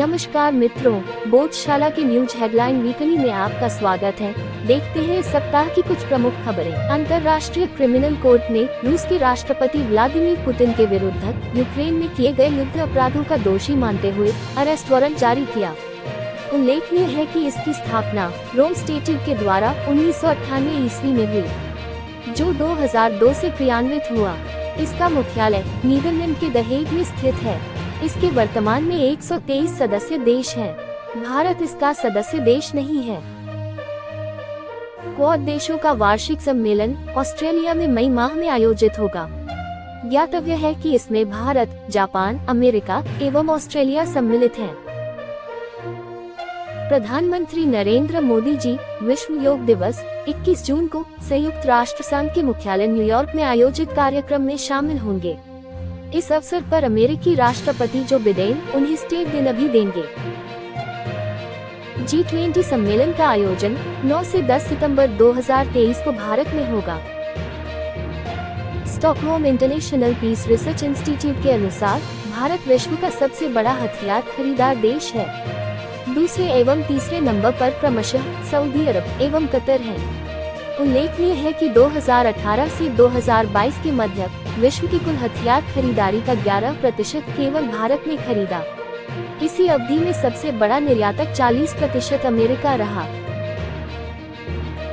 नमस्कार मित्रों, बोधशाला की न्यूज हेडलाइन वीकली में आपका स्वागत है। देखते हैं इस सप्ताह की कुछ प्रमुख खबरें। अंतर्राष्ट्रीय क्रिमिनल कोर्ट ने रूस के राष्ट्रपति व्लादिमीर पुतिन के विरुद्ध यूक्रेन में किए गए युद्ध अपराधों का दोषी मानते हुए अरेस्ट वारंट जारी किया। उल्लेखनीय है कि इसकी स्थापना रोम स्टैट्यूट के द्वारा 1998 ईस्वी में हुई, जो 2002 से क्रियान्वित हुआ। इसका मुख्यालय नीदरलैंड के द हेग में स्थित है। इसके वर्तमान में 123 सदस्य देश हैं। भारत इसका सदस्य देश नहीं है। क्वाड देशों का वार्षिक सम्मेलन ऑस्ट्रेलिया में मई माह में आयोजित होगा। ज्ञातव्य है कि इसमें भारत, जापान, अमेरिका एवं ऑस्ट्रेलिया सम्मिलित हैं। प्रधानमंत्री नरेंद्र मोदी जी विश्व योग दिवस 21 जून को संयुक्त राष्ट्र संघ के मुख्यालय न्यूयॉर्क में आयोजित कार्यक्रम में शामिल होंगे। इस अवसर पर अमेरिकी राष्ट्रपति जो बिडेन उन्हें स्टेट दिन भी देंगे। G20 सम्मेलन का आयोजन 9 से 10 सितंबर 2023 को भारत में होगा। Stockholm International Peace Research Institute के अनुसार भारत विश्व का सबसे बड़ा हथियार खरीदार देश है। दूसरे एवं तीसरे नंबर पर क्रमशः सऊदी अरब एवं कतर हैं। उल्लेखनीय है कि 2018 से 2022 के मध्य विश्व की कुल हथियार खरीदारी का 11% केवल भारत ने खरीदा। इसी अवधि में सबसे बड़ा निर्यातक 40% अमेरिका रहा।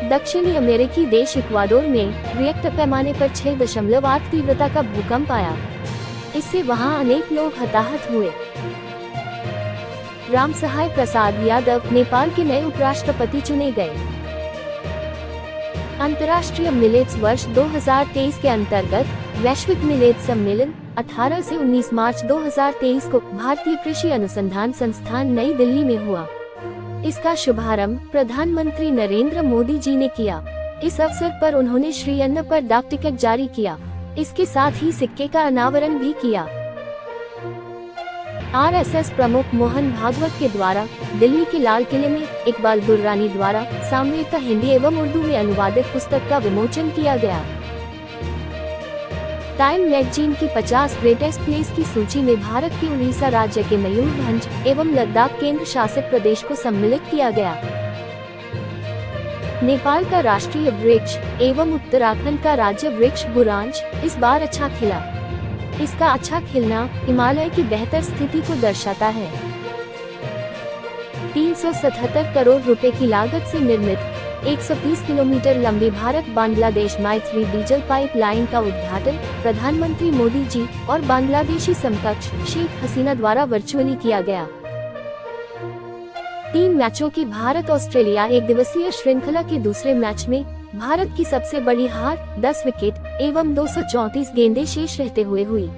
दक्षिणी अमेरिकी देश इक्वाडोर में रिएक्टर पैमाने पर 6.8 तीव्रता का भूकंप आया। इससे वहां अनेक लोग हताहत हुए। रामसहाय प्रसाद यादव नेपाल के नए उपराष्ट्रपति चुने गए। अंतर्राष्ट्रीय मिलेट्स वर्ष 2023 के अंतर्गत वैश्विक मिलेट सम्मेलन 18 से 19 मार्च 2023 को भारतीय कृषि अनुसंधान संस्थान नई दिल्ली में हुआ। इसका शुभारंभ प्रधानमंत्री नरेंद्र मोदी जी ने किया। इस अवसर पर उन्होंने श्री अन्न पर डाक टिकट जारी किया। इसके साथ ही सिक्के का अनावरण भी किया। RSS प्रमुख मोहन भागवत के द्वारा दिल्ली के लाल किले में इकबाल दुर्रानी द्वारा सामूहिक हिंदी एवं उर्दू में अनुवादित पुस्तक का विमोचन किया गया। टाइम मैगजीन की 50 ग्रेटेस्ट प्लेस की सूची में भारत के उड़ीसा राज्य के मयूरभंज एवं लद्दाख केंद्र शासित प्रदेश को सम्मिलित किया गया। नेपाल का राष्ट्रीय वृक्ष एवं उत्तराखंड का राज्य वृक्ष बुरांश इस बार अच्छा खिला। इसका अच्छा खिलना हिमालय की बेहतर स्थिति को दर्शाता है। 377 करोड़ रुपए की लागत से निर्मित 130 किलोमीटर लंबी भारत बांग्लादेश मैत्री डीजल पाइपलाइन का उद्घाटन प्रधानमंत्री मोदी जी और बांग्लादेशी समकक्ष शेख हसीना द्वारा वर्चुअली किया गया। 3 मैचों की भारत ऑस्ट्रेलिया एक दिवसीय श्रृंखला के दूसरे मैच में भारत की सबसे बड़ी हार 10 विकेट एवं 234 गेंदें शेष रहते हुए हुई।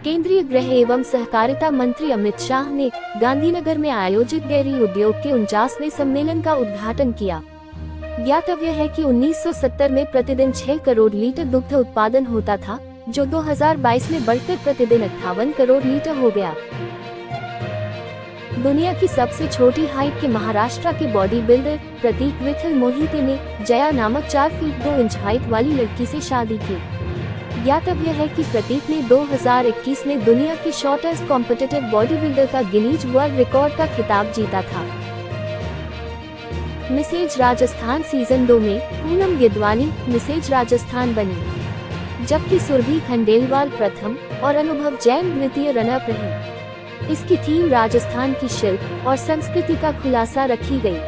केंद्रीय गृह एवं सहकारिता मंत्री अमित शाह ने गांधीनगर में आयोजित डेयरी उद्योग के 49वें सम्मेलन का उद्घाटन किया। ज्ञातव्य है कि 1970 में प्रतिदिन 6 करोड़ लीटर दुग्ध उत्पादन होता था, जो 2022 में बढ़कर प्रतिदिन 58 करोड़ लीटर हो गया। दुनिया की सबसे छोटी हाइट के महाराष्ट्र के बॉडी बिल्डर प्रतीक विठल मोहिते ने जया नामक 4 फीट 2 इंच हाइट वाली लड़की से शादी की। ज्ञातव्य है कि प्रतीक ने 2021 में दुनिया के शॉर्टेस्ट कॉम्पिटिटिव बॉडी बिल्डर का गिनीज वर्ल्ड रिकॉर्ड का खिताब जीता था। मिसेज राजस्थान सीजन 2 में पूनम गिदवानी मिसेज राजस्थान बनी, जबकि सुरभि खंडेलवाल प्रथम और अनुभव जैन द्वितीय रनअप रहे। इसकी थीम राजस्थान की शिल्प और संस्कृति का खुलासा रखी गई।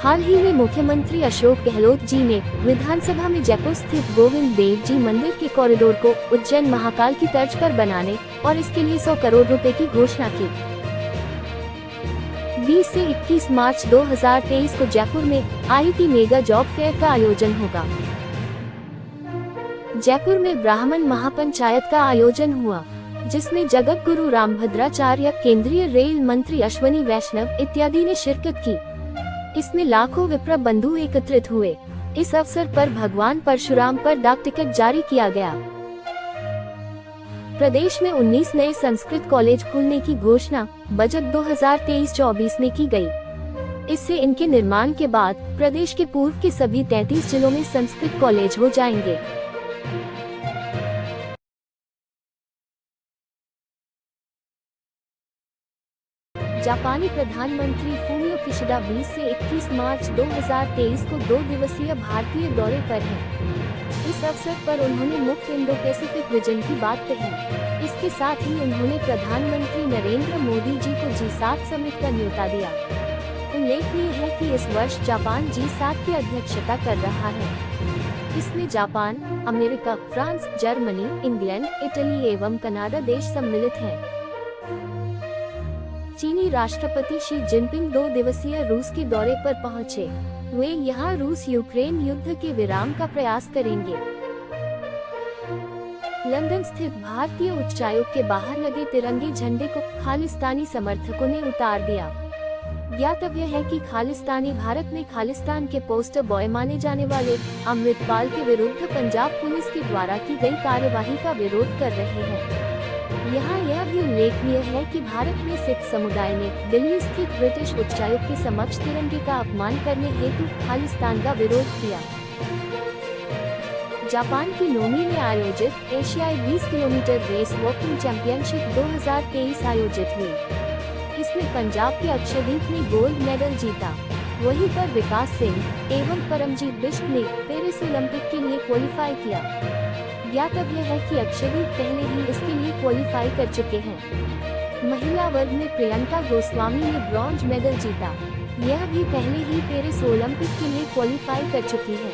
हाल ही में मुख्यमंत्री अशोक गहलोत जी ने विधानसभा में जयपुर स्थित गोविंद देव जी मंदिर के कॉरिडोर को उज्जैन महाकाल की तर्ज पर बनाने और इसके लिए 100 करोड़ रुपए की घोषणा की। 20 से 21 मार्च 2023 को जयपुर में IT मेगा जॉब फेयर का आयोजन होगा। जयपुर में ब्राह्मण महापंचायत का आयोजन हुआ, जिसमें जगत गुरु रामभद्राचार्य, केंद्रीय रेल मंत्री अश्वनी वैष्णव इत्यादि ने शिरकत की। इसमें लाखों विप्र बंधु एकत्रित हुए। इस अवसर पर भगवान परशुराम पर डाक टिकट जारी किया गया। प्रदेश में 19 नए संस्कृत कॉलेज खोलने की घोषणा बजट 2023-24 में की गई। इससे इनके निर्माण के बाद प्रदेश के पूर्व के सभी 33 जिलों में संस्कृत कॉलेज हो जाएंगे। जापानी प्रधानमंत्री फूमियो किशिदा 20 से 21 मार्च 2023 को 2 दिवसीय भारतीय दौरे पर हैं। इस अवसर पर उन्होंने मुक्त इंडो पैसिफिक विजन की बात कही। इसके साथ ही उन्होंने प्रधानमंत्री नरेंद्र मोदी जी को G7 समिट का न्योता दिया। उल्लेखनीय है कि इस वर्ष जापान G7 की अध्यक्षता कर रहा है। इसमें Japan, America, France, Germany, England, Italy एवं कनाडा देश सम्मिलित हैं। चीनी राष्ट्रपति शी जिनपिंग 2 दिवसीय रूस के दौरे पर पहुंचे। वे यहां रूस यूक्रेन युद्ध के विराम का प्रयास करेंगे। लंदन स्थित भारतीय उच्चायोग के बाहर लगे तिरंगे झंडे को खालिस्तानी समर्थकों ने उतार दिया। ज्ञातव्य है कि खालिस्तानी भारत में खालिस्तान के पोस्टर बॉय माने जाने वाले अमृतपाल के विरुद्ध पंजाब पुलिस के द्वारा की गई कार्यवाही का विरोध कर रहे हैं। यहाँ यह भी उल्लेखनीय है कि भारत में सिख समुदाय ने दिल्ली स्थित ब्रिटिश उच्चायोग के समक्ष तिरंगे का अपमान करने हेतु खालिस्तान का विरोध किया। जापान की नोमी में आयोजित एशियाई 20 किलोमीटर रेस वॉकिंग चैंपियनशिप 2023 आयोजित हुई। इसमें पंजाब के अक्षदीप ने गोल्ड मेडल जीता। वहीं पर विकास सिंह एवं परमजीत बिष्ट ने पेरिस ओलंपिक के लिए क्वालिफाई किया। ज्ञातव्य है कि अक्षदीप पहले ही इसके लिए क्वालिफाई कर चुके हैं। महिला वर्ग में प्रियंका गोस्वामी ने ब्रॉन्ज मेडल जीता। यह भी पहले ही पेरिस ओलंपिक के लिए क्वालिफाई कर चुकी है।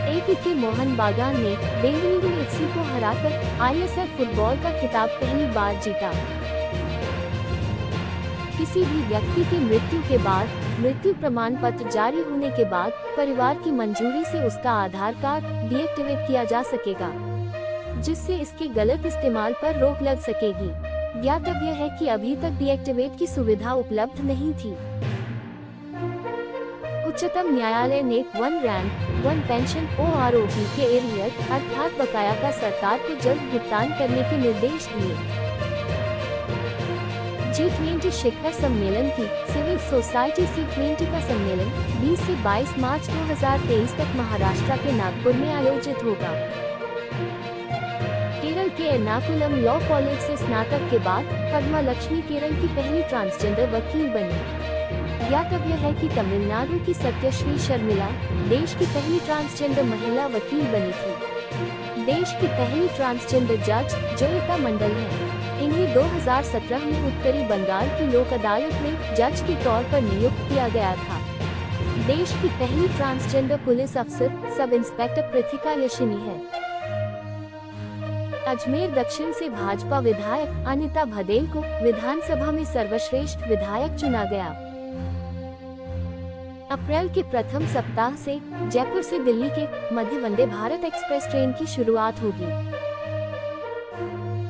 एपी के मोहन बागान ने बेंगलुरु एफसी को हराकर ISL फुटबॉल का खिताब पहली बार जीता। किसी भी व्यक्ति की मृत्यु के बाद मृत्यु प्रमाण पत्र जारी होने के बाद परिवार की मंजूरी से उसका आधार कार्ड डीएक्टिवेट किया जा सकेगा, जिससे इसके गलत इस्तेमाल पर रोक लग सकेगी। ज्ञातव्य है कि अभी तक डीएक्टिवेट की सुविधा उपलब्ध नहीं थी। उच्चतम न्यायालय ने 1 रैंक 1 पेंशन OROP के एरियर अर्थात बकाया का सरकार को जल्द भुगतान करने के निर्देश दिए। G20 शिखर सम्मेलन की सिविल सोसाइटी C20 का सम्मेलन 20 से 22 मार्च 2023 तक महाराष्ट्र के नागपुर में आयोजित होगा। केरल के एर्नाकुलम लॉ कॉलेज से स्नातक के बाद पद्मा लक्ष्मी केरल की पहली ट्रांसजेंडर वकील बनी। ज्ञातव्य है कि तमिलनाडु की सत्यश्री शर्मिला देश की पहली ट्रांसजेंडर महिला वकील बनी थी। देश की पहली ट्रांसजेंडर जज जोयिता मंडल है। इन्हें 2017 में उत्तरी बंगाल की लोक अदालत में जज के तौर पर नियुक्त किया गया था। देश की पहली ट्रांसजेंडर पुलिस अफसर सब इंस्पेक्टर पृथिका यशिनी है। अजमेर दक्षिण से भाजपा विधायक अनिता भदेल को विधानसभा में सर्वश्रेष्ठ विधायक चुना गया। अप्रैल के प्रथम सप्ताह से जयपुर से दिल्ली के मध्य वंदे भारत एक्सप्रेस ट्रेन की शुरुआत होगी।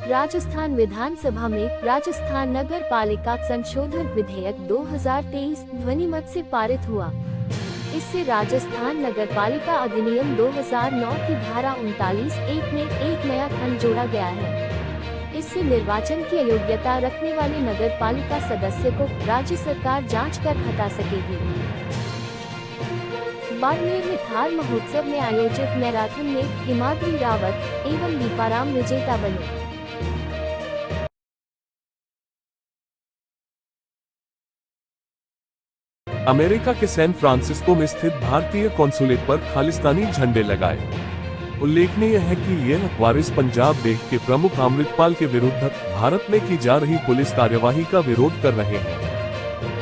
राजस्थान विधानसभा में राजस्थान नगर पालिका संशोधन विधेयक 2023 ध्वनिमत से पारित हुआ। इससे राजस्थान नगर पालिका अधिनियम 2009 की धारा 39(1) में एक नया खंड जोड़ा गया है। इससे निर्वाचन की अयोग्यता रखने वाले नगर पालिका सदस्य को राज्य सरकार जांच कर हटा सकेगी। बाड़मेर में थार महोत्सव में आयोजित मैराथन में हिमाद्री रावत एवं दीपाराम विजेता बने। अमेरिका के सैन फ्रांसिस्को में स्थित भारतीय कॉन्सुलेट पर खालिस्तानी झंडे लगाए। उल्लेखनीय है कि यह वारिस पंजाब बैंक के प्रमुख अमृतपाल के विरुद्ध भारत में की जा रही पुलिस कार्यवाही का विरोध कर रहे हैं।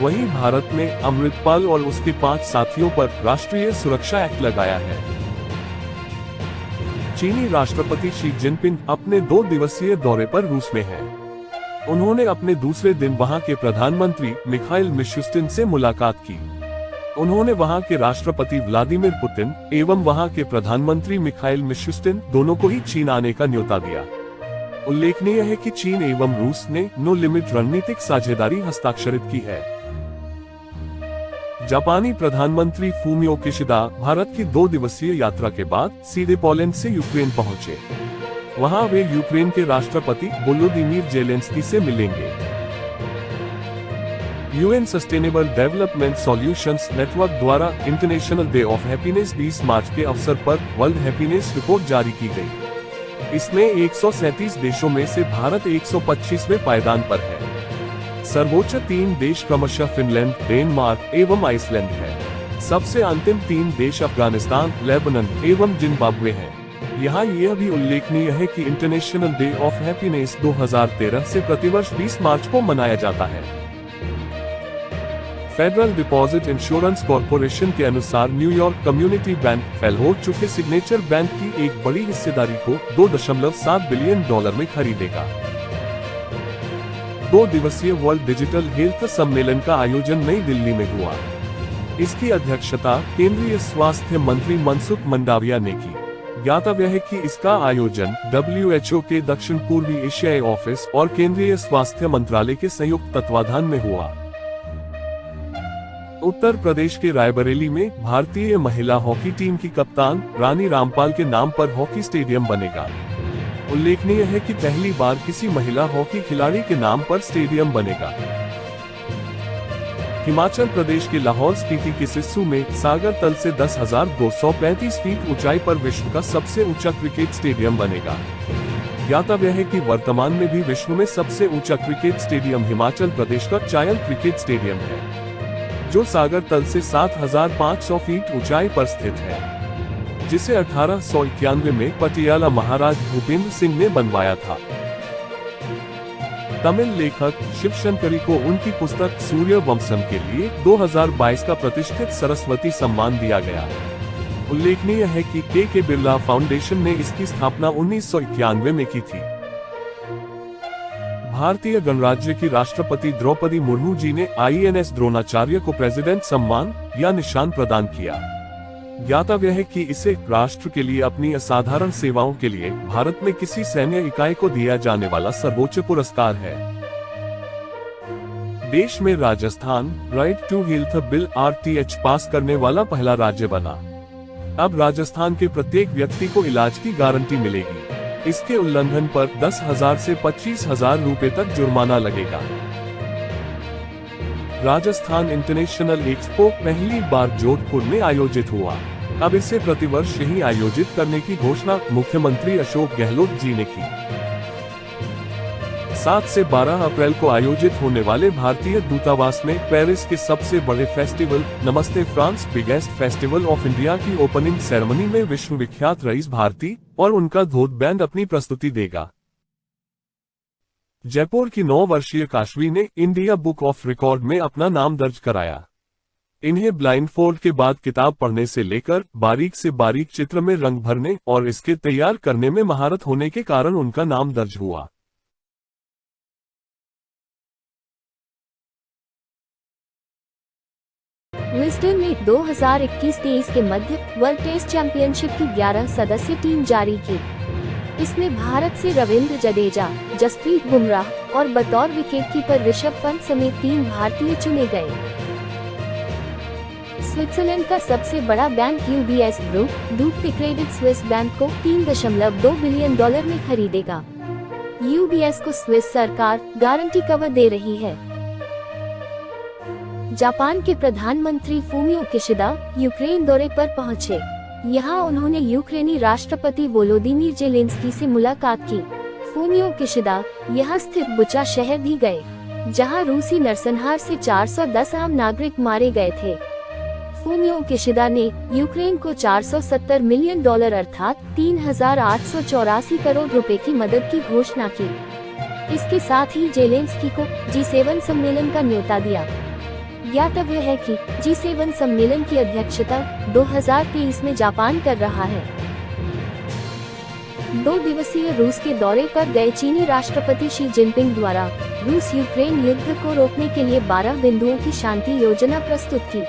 वहीं भारत ने अमृतपाल और उसके 5 साथियों पर राष्ट्रीय सुरक्षा एक्ट लगाया है। चीनी राष्ट्रपति शी जिनपिंग अपने 2 दिवसीय दौरे पर रूस में हैं। उन्होंने अपने दूसरे दिन वहां के प्रधानमंत्री मिखाइल मिशुस्तिन से मुलाकात की। उन्होंने वहां के राष्ट्रपति व्लादिमीर पुतिन एवं वहां के प्रधानमंत्री मिखाइल मिशुस्तिन दोनों को ही चीन आने का न्योता दिया। उल्लेखनीय है कि चीन एवं रूस ने नो लिमिट रणनीतिक साझेदारी हस्ताक्षरित की है। जापानी प्रधानमंत्री फूमियो किशिदा भारत की 2 दिवसीय यात्रा के बाद सीधे पोलैंड से यूक्रेन पहुंचे। वहां वे यूक्रेन के राष्ट्रपति वोलोदिमीर जेलेंस्की से मिलेंगे। UN sustainable development solutions network द्वारा इंटरनेशनल डे ऑफ हैप्पीनेस 20 मार्च के अवसर पर वर्ल्ड हैप्पीनेस रिपोर्ट जारी की गई। इसमें 137 देशों में से भारत 125वें पायदान पर है। सर्वोच्च 3 देश क्रमशः फिनलैंड, डेनमार्क एवं आइसलैंड है। सबसे अंतिम 3 देश अफगानिस्तान, लेबनान एवं जिम्बाब्वे हैं। यहाँ यह भी उल्लेखनीय है कि इंटरनेशनल डे ऑफ हैप्पीनेस 2013 से प्रतिवर्ष 20 मार्च को मनाया जाता है। फेडरल डिपॉजिट इंश्योरेंस कॉरपोरेशन के अनुसार न्यूयॉर्क कम्युनिटी बैंक फेल हो चुके सिग्नेचर बैंक की एक बड़ी हिस्सेदारी को $2.7 बिलियन में खरीदेगा। 2 दिवसीय वर्ल्ड डिजिटल हेल्थ सम्मेलन का आयोजन नई दिल्ली में हुआ। इसकी अध्यक्षता केंद्रीय स्वास्थ्य मंत्री मनसुख मंडाविया ने की। ज्ञातव्य है कि इसका आयोजन WHO के दक्षिण पूर्वी एशियाई ऑफिस और केंद्रीय स्वास्थ्य मंत्रालय के संयुक्त तत्वाधान में हुआ। उत्तर प्रदेश के रायबरेली में भारतीय महिला हॉकी टीम की कप्तान रानी रामपाल के नाम पर हॉकी स्टेडियम बनेगा। उल्लेखनीय है कि पहली बार किसी महिला हॉकी खिलाड़ी के नाम पर स्टेडियम बनेगा। हिमाचल प्रदेश के लाहौल स्पीति के सिस्सू में सागर तल से 10,235 फीट ऊंचाई पर विश्व का सबसे ऊंचा क्रिकेट स्टेडियम बनेगा। ज्ञातव्य है कि वर्तमान में भी विश्व में सबसे ऊंचा क्रिकेट स्टेडियम हिमाचल प्रदेश का चायल क्रिकेट स्टेडियम है, जो सागर तल से 7,500 फीट ऊंचाई पर स्थित है, जिसे 1891 में पटियाला महाराज भूपेंद्र सिंह ने बनवाया था। तमिल लेखक शिवशंकरी को उनकी पुस्तक सूर्य वंशम के लिए 2022 का प्रतिष्ठित सरस्वती सम्मान दिया गया। उल्लेखनीय है कि के बिरला फाउंडेशन ने इसकी स्थापना 1991 में की थी। भारतीय गणराज्य की राष्ट्रपति द्रौपदी मुर्मू जी ने INS द्रोणाचार्य को प्रेसिडेंट सम्मान या निशान प्रदान किया। ज्ञातव्य है कि इसे राष्ट्र के लिए अपनी असाधारण सेवाओं के लिए भारत में किसी सैन्य इकाई को दिया जाने वाला सर्वोच्च पुरस्कार है। देश में Rajasthan right to health bill RTH pass करने वाला पहला राज्य बना। अब राजस्थान के प्रत्येक व्यक्ति को इलाज की गारंटी मिलेगी। इसके उल्लंघन पर 10,000 से 25,000 रुपए तक जुर्माना लगेगा। राजस्थान इंटरनेशनल एक्सपो पहली बार जोधपुर में आयोजित हुआ। अब इसे प्रतिवर्ष यहीं आयोजित करने की घोषणा मुख्यमंत्री अशोक गहलोत जी ने की। 7 से 12 अप्रैल को आयोजित होने वाले भारतीय दूतावास में पेरिस के सबसे बड़े फेस्टिवल नमस्ते France biggest festival of India की ओपनिंग सेरेमनी में विश्व विख्यात रईस भारती और उनका धोत बैंड अपनी प्रस्तुति देगा। जयपुर की 9 वर्षीय काशवी ने इंडिया बुक ऑफ रिकॉर्ड में अपना नाम दर्ज कराया। इन्हें ब्लाइंडफोल्ड के बाद किताब पढ़ने से लेकर बारीक से बारीक चित्र में रंग भरने और इसके तैयार करने में महारत होने के कारण उनका नाम दर्ज हुआ। विस्डन ने 2021-23 के मध्य वर्ल्ड टेस्ट चैंपियनशिप की 11 सदस्यीय टीम जारी की। इसमें भारत से रविंद्र जडेजा, जसप्रीत बुमराह और बतौर विकेटकीपर ऋषभ पंत समेत 3 भारतीय चुने गए। स्विट्जरलैंड का सबसे बड़ा बैंक UBS ग्रुप डूबते क्रेडिट स्विस बैंक को $3.2 बिलियन में खरीदेगा। UBS को स्विस सरकार गारंटी कवर दे रही है। जापान के प्रधानमंत्री फूमियो किशिदा यूक्रेन दौरे पर पहुंचे। यहाँ उन्होंने यूक्रेनी राष्ट्रपति वोलोदिमीर जेलेंस्की से मुलाकात की। फूमियो किशिदा यहाँ स्थित बुचा शहर भी गए, जहाँ रूसी नरसंहार से 410 आम नागरिक मारे गए थे। फूमियो किशिदा ने यूक्रेन को $470 मिलियन अर्थात 3,884 करोड़ रुपए की मदद की घोषणा की। इसके साथ ही जेलेंस्की को G7 सम्मेलन का न्योता दिया। ज्ञातव्य है कि G7 सम्मेलन की अध्यक्षता 2023 में जापान कर रहा है। 2 दिवसीय रूस के दौरे पर गए चीनी राष्ट्रपति शी जिनपिंग द्वारा रूस यूक्रेन युद्ध को रोकने के लिए 12 बिंदुओं की शांति योजना प्रस्तुत की।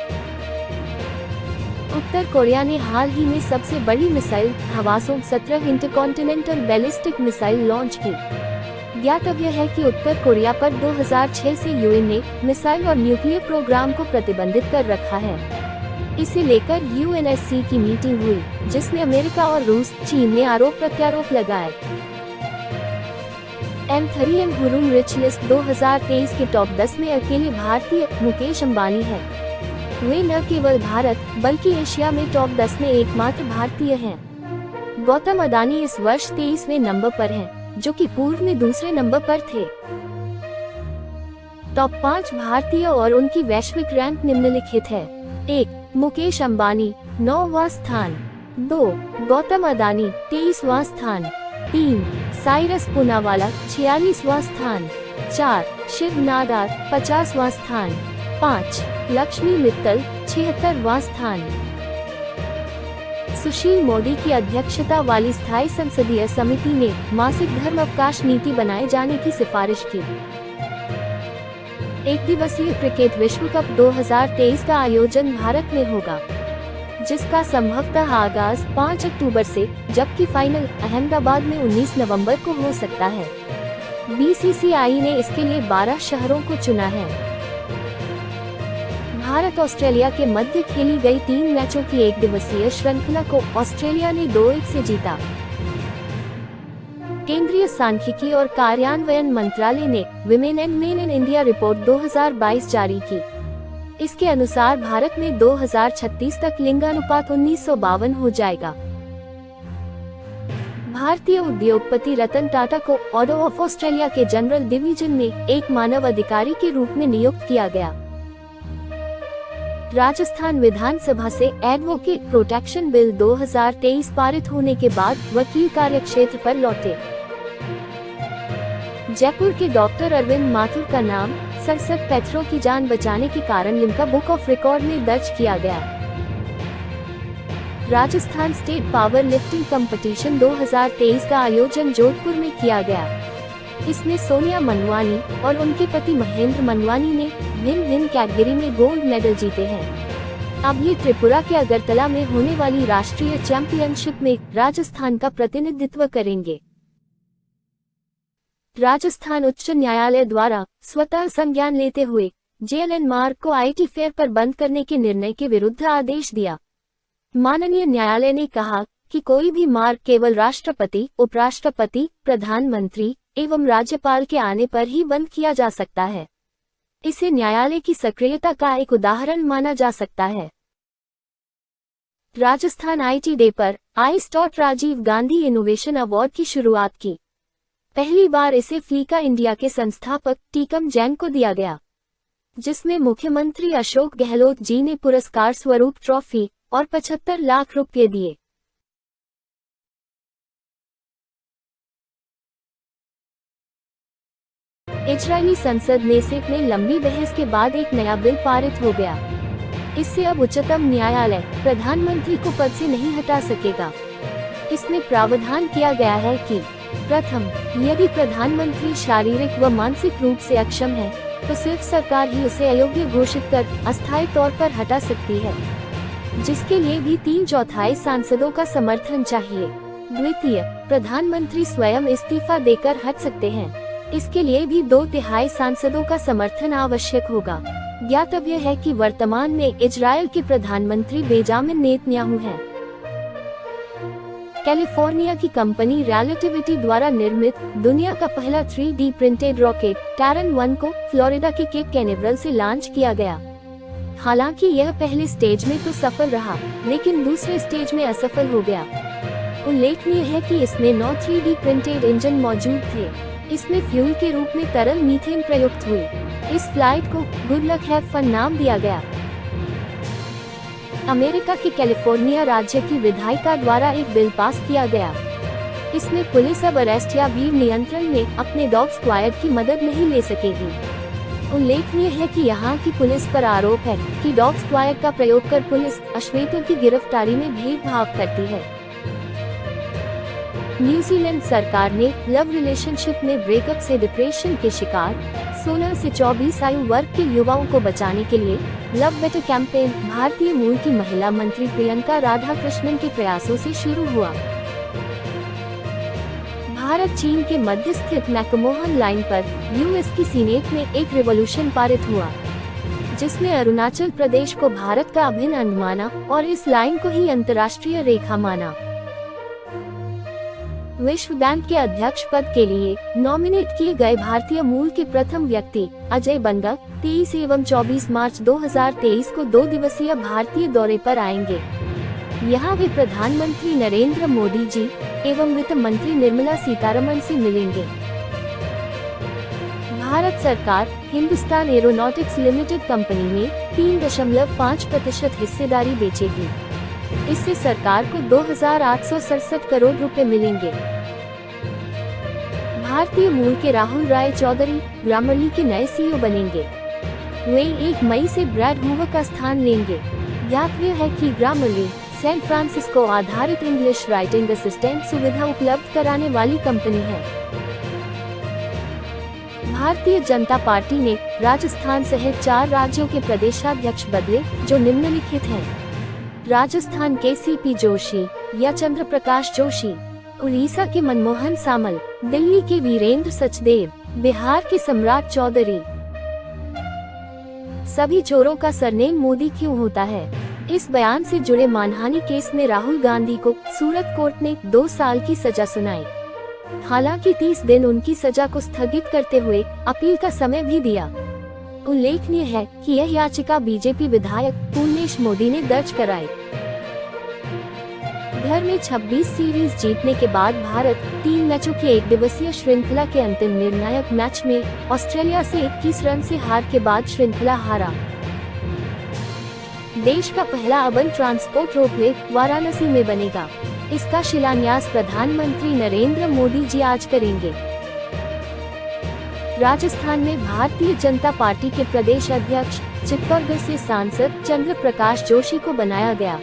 उत्तर कोरिया ने हाल ही में सबसे बड़ी missile Hwasong 17 intercontinental ballistic missile launch की। ज्ञातव्य है कि उत्तर कोरिया पर 2006 से UN ने मिसाइल और न्यूक्लियर प्रोग्राम को प्रतिबंधित कर रखा है। इसे लेकर UNSC की मीटिंग हुई, जिसमें अमेरिका और रूस, चीन ने आरोप प्रत्यारोप लगाए। M3M हुरुम रिच लिस्ट 2023 के टॉप 10 में अकेले भारतीय मुकेश अंबानी है। वे न केवल भारत बल्कि एशिया में टॉप 10 में एकमात्र भारतीय हैं। गौतम अडानी इस वर्ष 23वें नंबर पर हैं, जो कि पूर्व में दूसरे नंबर पर थे। टॉप 5 भारतीय और उनकी वैश्विक रैंक निम्नलिखित है। 1. मुकेश अंबानी 9वां स्थान। 2. गौतम अदानी 23वां स्थान। 3. साइरस पूनावाला 46वां स्थान। 4. शिव नादार 50वां स्थान। 5. लक्ष्मी मित्तल 76वां स्थान। सुशील मोदी की अध्यक्षता वाली स्थायी संसदीय समिति ने मासिक धर्म अवकाश नीति बनाए जाने की सिफारिश की। एक दिवसीय क्रिकेट विश्व कप 2023 का आयोजन भारत में होगा, जिसका संभवतः आगाज 5 अक्टूबर से, जबकि फाइनल अहमदाबाद में 19 नवंबर को हो सकता है। बीसीसीआई ने इसके लिए 12 शहरों को चुना है। भारत ऑस्ट्रेलिया के मध्य खेली गई 3 मैचों की एक दिवसीय श्रृंखला को ऑस्ट्रेलिया ने 2-1 से जीता। केंद्रीय सांख्यिकी और कार्यान्वयन मंत्रालय ने women and main in India report 2022 जारी की। इसके अनुसार भारत में 2036 तक लिंगानुपात 1952 हो जाएगा। भारतीय उद्योगपति रतन टाटा को ऑर्डर ऑफ ऑस्ट्रेलिया के जनरल डिवीजन में एक मानव अधिकारी के रूप में नियुक्त किया गया। राजस्थान विधानसभा से एडवोकेट प्रोटेक्शन बिल 2023 पारित होने के बाद वकील कार्यक्षेत्र पर लौटे। जयपुर के डॉक्टर अरविंद माथुर का नाम 67 पैथरों की जान बचाने के कारण लिम्का बुक ऑफ रिकॉर्ड में दर्ज किया गया। Rajasthan state power lifting competition 2023 का आयोजन जोधपुर में किया गया। इसमें सोनिया मनवानी और उनके पति महेंद्र मनवानी ने भिन्न भिन्न कैटेगरी में गोल्ड मेडल जीते हैं। अब ये त्रिपुरा के अगरतला में होने वाली राष्ट्रीय चैंपियनशिप में राजस्थान का प्रतिनिधित्व करेंगे। राजस्थान उच्च न्यायालय द्वारा स्वतः संज्ञान लेते हुए जेएलएन मार्ग को आईटी फेयर पर बंद करने के निर्णय के विरुद्ध आदेश दिया। माननीय न्यायालय ने कहा कि कोई भी मार्ग केवल राष्ट्रपति, उपराष्ट्रपति, प्रधानमंत्री एवं राज्यपाल के आने पर ही बंद किया जा सकता है। इसे न्यायालय की सक्रियता का एक उदाहरण माना जा सकता है। राजस्थान आईटी डे पर आईस्टॉट राजीव गांधी इनोवेशन अवार्ड की शुरुआत की। पहली बार इसे फ्लीका इंडिया के संस्थापक टीकम जैन को दिया गया, जिसमें मुख्यमंत्री अशोक गहलोत जी ने पुरस्कार स्वरूप ट्रॉफी और 75 लाख रुपये दिए। इजरायली संसद नेसेट में लंबी बहस के बाद एक नया बिल पारित हो गया। इससे अब उच्चतम न्यायालय प्रधानमंत्री को पद से नहीं हटा सकेगा। इसमें प्रावधान किया गया है कि प्रथम, यदि प्रधानमंत्री शारीरिक व मानसिक रूप से अक्षम है, तो सिर्फ सरकार ही उसे अयोग्य घोषित कर अस्थायी तौर पर हटा सकती है, जिसके लिए भी 3/4 सांसदों का समर्थन चाहिए। द्वितीय, प्रधानमंत्री स्वयं इस्तीफा देकर हट सकते हैं। इसके लिए भी 2/3 सांसदों का समर्थन आवश्यक होगा। ज्ञातव्य है कि वर्तमान में इजरायल के प्रधानमंत्री बेंजामिन नेतन्याहू हैं। कैलिफोर्निया की कंपनी रिलेटिविटी द्वारा निर्मित दुनिया का पहला 3D प्रिंटेड रॉकेट टैरन 1 को फ्लोरिडा के केप कैनेवरल से लॉन्च किया गया। हालांकि यह पहले स्टेज में तो सफल रहा, लेकिन दूसरे स्टेज में असफल हो गया। उल्लेखनीय है कि इसमें 9 3D प्रिंटेड इंजन मौजूद थे। इसमें फ्यूल के रूप में तरल मीथेन प्रयुक्त हुई। इस फ्लाइट को गुड लक हैव फन नाम दिया गया। अमेरिका के कैलिफोर्निया राज्य की विधायिका द्वारा एक बिल पास किया गया। इसमें पुलिस अब अरेस्ट या भीड़ नियंत्रण में अपने डॉग स्क्वाड की मदद नहीं ले सकेगी। उल्लेखनीय है कि यहाँ की पुलिस पर आरोप है कि डॉग स्क्वाड का प्रयोग कर पुलिस अश्वेतों की गिरफ्तारी में भेदभाव करती है। न्यूजीलैंड सरकार ने लव रिलेशनशिप में ब्रेकअप से डिप्रेशन के शिकार 16 से 24 आयु वर्ग के युवाओं को बचाने के लिए लव बेटर कैंपेन भारतीय मूल की महिला मंत्री प्रियंका राधाकृष्णन के प्रयासों से शुरू हुआ। भारत चीन के मध्य स्थित मैकमोहन लाइन पर यूएस की सीनेट में एक रेवोल्यूशन पारित हुआ, जिसने अरुणाचल प्रदेश को भारत का अभिन्न अंग माना और इस लाइन को ही अंतर्राष्ट्रीय रेखा माना। विश्व बैंक के अध्यक्ष पद के लिए नॉमिनेट किए गए भारतीय मूल के प्रथम व्यक्ति अजय बंगा 23 एवं 24 मार्च 2023 को 2 दिवसीय भारतीय दौरे पर आएंगे। यहाँ वे प्रधानमंत्री नरेंद्र मोदी जी एवं वित्त मंत्री निर्मला सीतारमण से मिलेंगे। भारत सरकार हिंदुस्तान एरोनॉटिक्स लिमिटेड कंपनी में 3.5% हिस्सेदारी बेचेगी। इससे सरकार को 2,867 करोड़ रुपए मिलेंगे। भारतीय मूल के राहुल राय चौधरी ग्रामरली के नए सीईओ बनेंगे। वे 1 मई से ब्रैड हूवर का स्थान लेंगे। ज्ञातव्य है कि ग्रामरली सैन फ्रांसिस्को आधारित इंग्लिश राइटिंग असिस्टेंट सुविधा उपलब्ध कराने वाली कंपनी है। भारतीय जनता पार्टी ने राजस्थान सहित 4 राज्यों के प्रदेशाध्यक्ष बदले, जो निम्नलिखित हैं: राजस्थान के सीपी जोशी या चंद्र प्रकाश जोशी, उड़ीसा के मनमोहन सामल, दिल्ली के वीरेंद्र सचदेव, बिहार के सम्राट चौधरी। सभी चोरों का सरनेम मोदी क्यों होता है? इस बयान से जुड़े मानहानि केस में राहुल गांधी को सूरत कोर्ट ने 2 साल की सजा सुनाई। हालांकि 30 दिन उनकी सजा को स्थगित करते हुए अपील का समय भी दिया। उल्लेखनीय है कि यह याचिका बीजेपी विधायक पूर्णेश मोदी ने दर्ज कराई। घर में 26 सीरीज जीतने के बाद भारत 3 मैचों की 1 दिवसीय श्रृंखला के अंतिम निर्णायक मैच में ऑस्ट्रेलिया से 21 रन से हार के बाद श्रृंखला हारा। देश का पहला अर्बन ट्रांसपोर्ट रोपवे वाराणसी में बनेगा। इसका शिलान्यास प्रधानमंत्री नरेंद्र मोदी जी आज करेंगे। राजस्थान में भारतीय जनता पार्टी के प्रदेश अध्यक्ष चित्तौड़गढ़ से सांसद चंद्र प्रकाश जोशी को बनाया गया।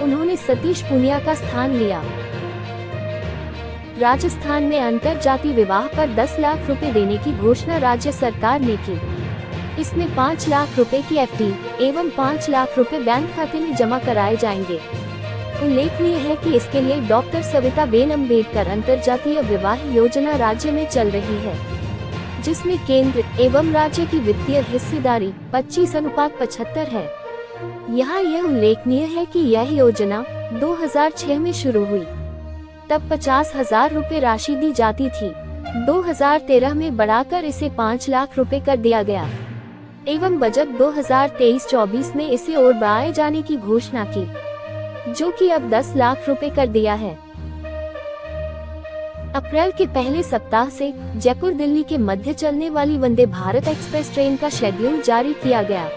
उन्होंने सतीश पुनिया का स्थान लिया। राजस्थान में अंतर जाति विवाह पर 10 लाख रुपए देने की घोषणा राज्य सरकार ने की। इसमें 5 लाख रुपए की एफडी एवं 5 लाख रुपए बैंक खाते में जमा कराए जाएंगे। उल्लेखनीय है कि इसके लिए डॉक्टर सविता बेन अम्बेडकर अंतरजातीय विवाह योजना राज्य में चल रही है, जिसमें केंद्र एवं राज्य की वित्तीय हिस्सेदारी 25:75 है। यहाँ यह उल्लेखनीय है कि यह योजना 2006 में शुरू हुई। तब 50,000 रुपए राशि दी जाती थी। 2013 में बढ़ाकर इसे 5 लाख रुपए कर दिया गया एवं बजट 2023-24 में इसे और बढ़ाए जाने की घोषणा की, जो कि अब 10 लाख रुपए कर दिया है। अप्रैल के पहले सप्ताह से जयपुर दिल्ली के मध्य चलने वाली वंदे भारत एक्सप्रेस ट्रेन का शेड्यूल जारी किया गया।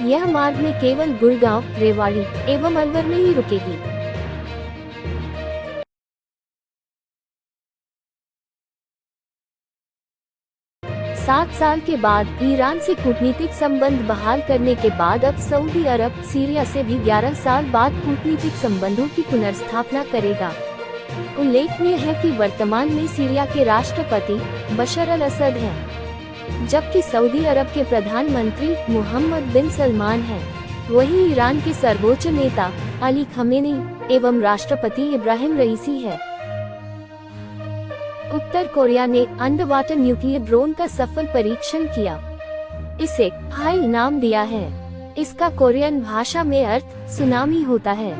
यह मार्ग में केवल गुड़गांव, रेवाड़ी एवं अलवर में ही रुकेगी। 7 साल के बाद ईरान से कूटनीतिक संबंध बहाल करने के बाद अब सऊदी अरब सीरिया से भी 11 साल बाद कूटनीतिक संबंधों की पुनर्स्थापना करेगा। उल्लेखनीय है कि वर्तमान में सीरिया के राष्ट्रपति बशर अल असद हैं, जबकि सऊदी अरब के प्रधानमंत्री मोहम्मद बिन सलमान हैं। वहीं ईरान के सर्वोच्च नेता अली खमेनी एवं राष्ट्रपति इब्राहिम रईसी है। उत्तर कोरिया ने अंडर वाटर न्यूक्लियर ड्रोन का सफल परीक्षण किया। इसे हाइल नाम दिया है। इसका कोरियन भाषा में अर्थ सुनामी होता है।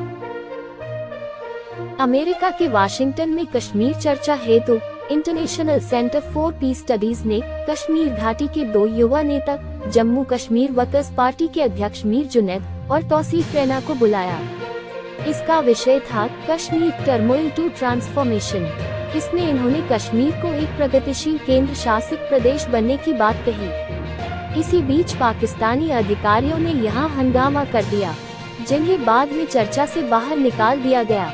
अमेरिका के वाशिंगटन में कश्मीर चर्चा हेतु international centre for piece studies ने कश्मीर घाटी के 2 युवा नेता जम्मू कश्मीर वर्कर्स पार्टी के अध्यक्ष मीर जुनैद और तौसीफ रैना को बुलाया। इसका विषय था कश्मीर टर्मोइल टू ट्रांसफॉर्मेशन। इसमें इन्होंने कश्मीर को एक प्रगतिशील केंद्र शासित प्रदेश बनने की बात कही। इसी बीच पाकिस्तानी अधिकारियों ने यहां हंगामा कर दिया, जिन्हें बाद में चर्चा से बाहर निकाल दिया गया।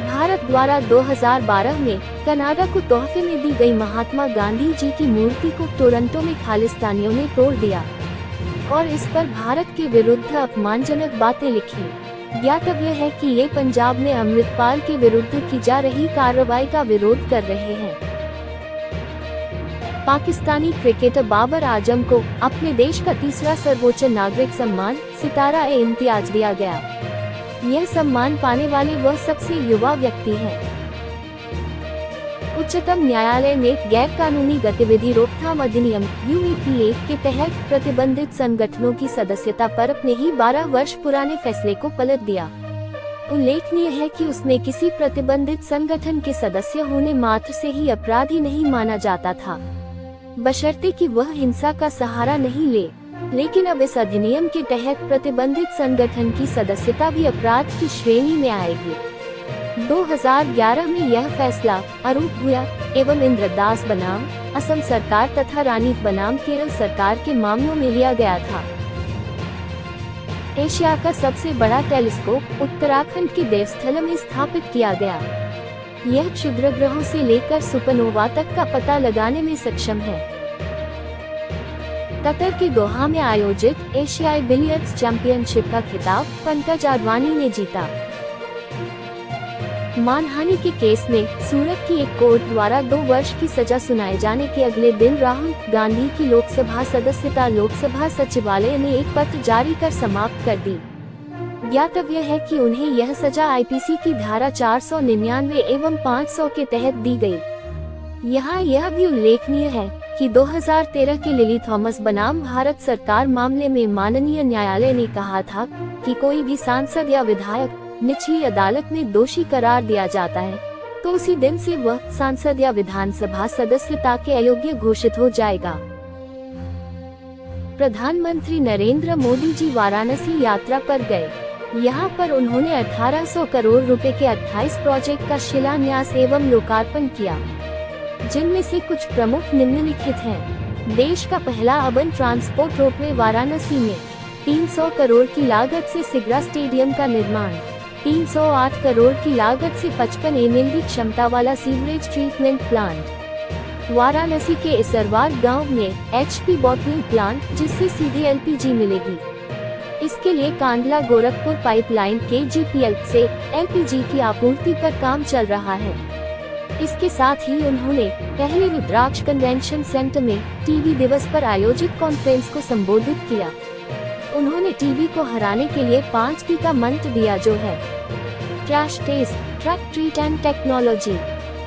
भारत द्वारा 2012 में कनाडा को तोहफे में दी गई महात्मा गांधी जी की मूर्ति को टोरंटो में खालिस्तानियों ने तोड़ दिया और इस पर भारत के विरुद्ध अपमानजनक बातें लिखी। ज्ञातव्य है कि ये पंजाब में अमृतपाल के विरुद्ध की जा रही कार्रवाई का विरोध कर रहे हैं। पाकिस्तानी क्रिकेटर बाबर आजम को अपने देश का तीसरा सर्वोच्च नागरिक सम्मान सितारा-ए-इम्तियाज दिया गया। यह सम्मान पाने वाले वह सबसे युवा व्यक्ति हैं। उच्चतम न्यायालय ने गैर कानूनी गतिविधि रोकथाम अधिनियम (यूएपीए) के तहत प्रतिबंधित संगठनों की सदस्यता पर अपने ही 12 वर्ष पुराने फैसले को पलट दिया। उल्लेखनीय है कि उसमें किसी प्रतिबंधित संगठन के सदस्य होने मात्र से ही अपराधी नहीं माना जाता था, बशर्ते कि वह हिंसा का सहारा नहीं ले। लेकिन अब इस अधिनियम के तहत प्रतिबंधित संगठन की सदस्यता भी अपराध की श्रेणी में आएगी। 2011 में यह फैसला अरूप भूया एवं इंद्रदास बनाम असम सरकार तथा रानी बनाम केरल सरकार के मामलों में लिया गया था। एशिया का सबसे बड़ा टेलीस्कोप उत्तराखंड के देवस्थल में स्थापित किया गया। यह क्षुद्र ग्रहों से लेकर सुपरनोवा तक का पता लगाने में सक्षम है। कतर के दोहा में आयोजित एशियाई बिलियर्ड्स चैंपियनशिप का खिताब पंकज आडवाणी ने जीता। मानहानि के केस में सूरत की एक कोर्ट द्वारा 2 वर्ष की सजा सुनाए जाने के अगले दिन राहुल गांधी की लोकसभा सदस्यता लोकसभा सचिवालय ने एक पत्र जारी कर समाप्त कर दी। ज्ञातव्य है कि उन्हें यह सजा आईपीसी की धारा 499 एवं 500 के तहत दी गई। यहाँ यह भी उल्लेखनीय है कि 2013 के लिली थॉमस बनाम भारत सरकार मामले में माननीय न्यायालय ने कहा था कि कोई भी सांसद या विधायक निचली अदालत में दोषी करार दिया जाता है तो उसी दिन से वह सांसद या विधानसभा सदस्यता के अयोग्य घोषित हो जाएगा। प्रधानमंत्री नरेंद्र मोदी जी वाराणसी यात्रा पर गए। यहाँ पर उन्होंने 1800 करोड़ रुपए के 28 प्रोजेक्ट का शिलान्यास एवं लोकार्पण किया, जिनमें से कुछ प्रमुख निम्नलिखित हैं। देश का पहला अर्बन ट्रांसपोर्ट रोपवे वाराणसी में, 300 करोड़ की लागत से सिगरा स्टेडियम का निर्माण, 308 करोड़ की लागत से 55 MLD क्षमता वाला सीवरेज ट्रीटमेंट प्लांट, वाराणसी के इसरवार गांव में HP बॉटलिंग प्लांट जिससे सीधे LPG मिलेगी। इसके लिए कांडला गोरखपुर पाइपलाइन KGPL से LPG की आपूर्ति पर काम चल रहा है। इसके साथ ही उन्होंने पहले रुद्राक्ष कन्वेंशन सेंटर में टीबी दिवस पर आयोजित कॉन्फ्रेंस को संबोधित किया। उन्होंने टीबी को हराने के लिए 5T का मंत्र दिया, जो है trash, test, track, treat and technology.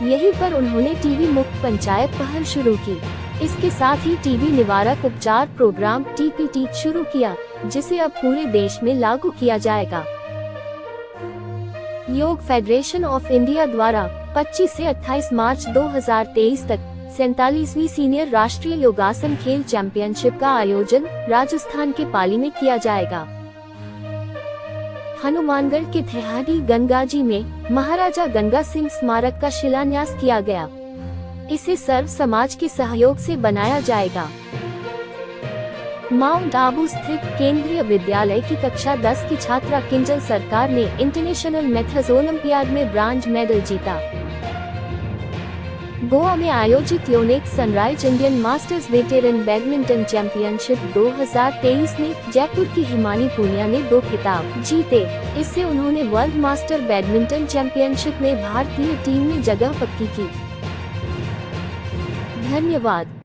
यहीं पर उन्होंने टीबी मुक्त पंचायत पहल शुरू की। इसके साथ ही टीबी निवारक उपचार प्रोग्राम TPT शुरू किया, जिसे अब पूरे देश में लागू किया जाएगा। योग फेडरेशन ऑफ इंडिया द्वारा 25 से 28 मार्च 2023 तक 47वीं सीनियर राष्ट्रीय योगासन खेल चैंपियनशिप का आयोजन राजस्थान के पाली में किया जाएगा। हनुमानगढ़ के थेहाडी गंगाजी में महाराजा गंगा सिंह स्मारक का शिलान्यास किया गया। इसे सर्व समाज के सहयोग से बनाया जाएगा। माउंट आबू स्थित केंद्रीय विद्यालय की कक्षा 10 की छात्रा किंजल सरकार ने इंटरनेशनल मैथ्स ओलंपियाड में ब्रांज मेडल जीता। गोवा में आयोजित Yonex sunrise Indian masters veteran badminton championship 2023 में जयपुर की हिमानी पूनिया ने 2 खिताब जीते। इससे उन्होंने वर्ल्ड मास्टर बैडमिंटन चैंपियनशिप में भारतीय टीम में जगह पक्की की। धन्यवाद।